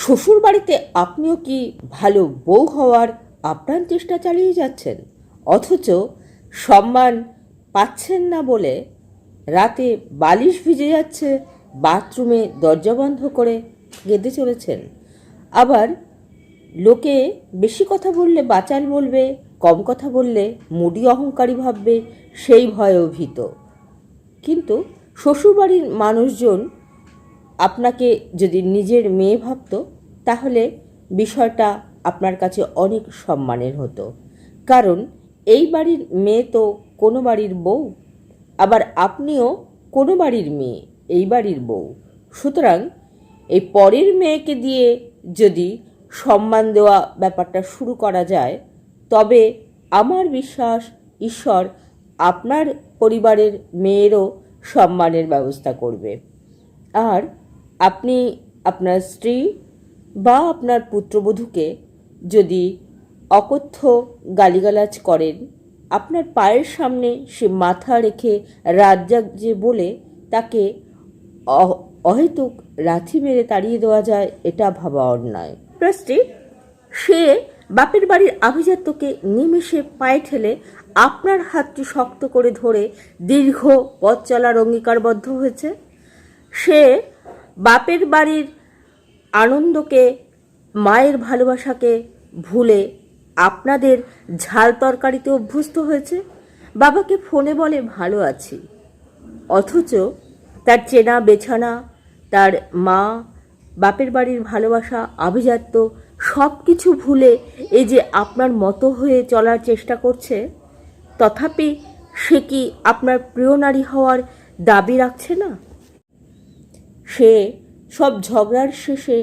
শ্বশুর বাড়িতে আপনিও কি ভালো বউ হওয়ার আপ্রাণ চেষ্টা চালিয়ে যাচ্ছেন, অথচ সম্মান পাচ্ছেন না বলে রাতে বালিশ ভিজে যাচ্ছে বাথরুমে দরজা বন্ধ করে কেঁদে চলেছেন? আবার লোকে বেশি কথা বললে বাচাল বলবে, কম কথা বললে মুডি অহংকারী ভাববে, সেই ভয়েও ভীত। কিন্তু শ্বশুরবাড়ির মানুষজন আপনাকে যদি নিজের মেয়ে ভাবত, তাহলে বিষয়টা আপনার কাছে অনেক সম্মানের হতো। কারণ এই বাড়ির মেয়ে তো কোনো বাড়ির বউ, আবার আপনিও কোনো বাড়ির মেয়ে, এই বাড়ির বউ। সুতরাং এই পরের মেয়েকে দিয়ে যদি সম্মান দেওয়া ব্যাপারটা শুরু করা যায়, তবে আমার বিশ্বাস ঈশ্বর আপনার পরিবারের মেয়েরও সম্মানের ব্যবস্থা করবে। আর আপনি আপনার স্ত্রী বা আপনার পুত্রবধূকে যদি অকথ্য গালিগালাজ করেন, আপনার পায়ের সামনে সে মাথা রেখে রাত জাগছে বলে তাকে অহেতুক লাথি মেরে তাড়িয়ে দেওয়া যায়, এটা ভাবা অন্যায়। প্লাস্টি সে বাপের বাড়ির আভিজাত্যকে নিমেষে পায়ে ঠেলে আপনার হাতটি শক্ত করে ধরে দীর্ঘ পথ চলার অঙ্গীকারবদ্ধ হয়েছে। সে বাপের বাড়ির আনন্দকে, মায়ের ভালোবাসাকে ভুলে আপনাদের ঝাল তরকারিতে অভ্যস্ত হয়েছে। বাবাকে ফোনে বলে ভালো আছি, অথচ তার চেনা বেছানা, তার মা, বাপের বাড়ির ভালোবাসা, আভিজাত্য সব কিছু ভুলে এই যে আপনার মতো হয়ে চলার চেষ্টা করছে, তথাপি সে কি আপনার প্রিয় নারী হওয়ার দাবি রাখছে না? সে সব ঝগড়ার শেষে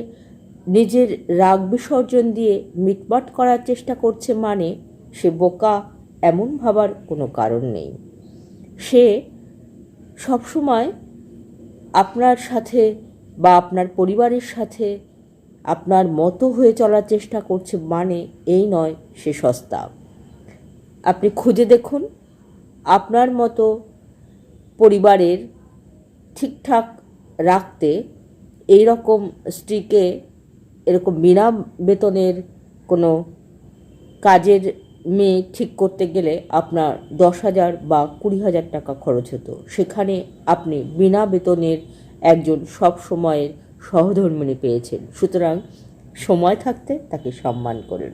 নিজের রাগ বিসর্জন দিয়ে মিটমাট করার চেষ্টা করছে, মানে সে বোকা, এমন ভাবার কোনো কারণ নেই। সে সবসময় আপনার সাথে বা আপনার পরিবারের সাথে আপনার মতো হয়ে চলার চেষ্টা করছে, মানে এই নয় সে সস্তা। আপনি খুঁজে দেখুন আপনার মতো পরিবারের ঠিকঠাক রাখতে এই রকম স্ত্রীকে এরকম বিনা বেতনের কোনো কাজের মেয়ে ঠিক করতে গেলে আপনার 10,000 বা 20,000 টাকা খরচ হতো। সেখানে আপনি বিনা বেতনের একজন সব সময়ের সহধর্মিণী পেয়েছেন। সুতরাং সময় থাকতে তাকে সম্মান করুন।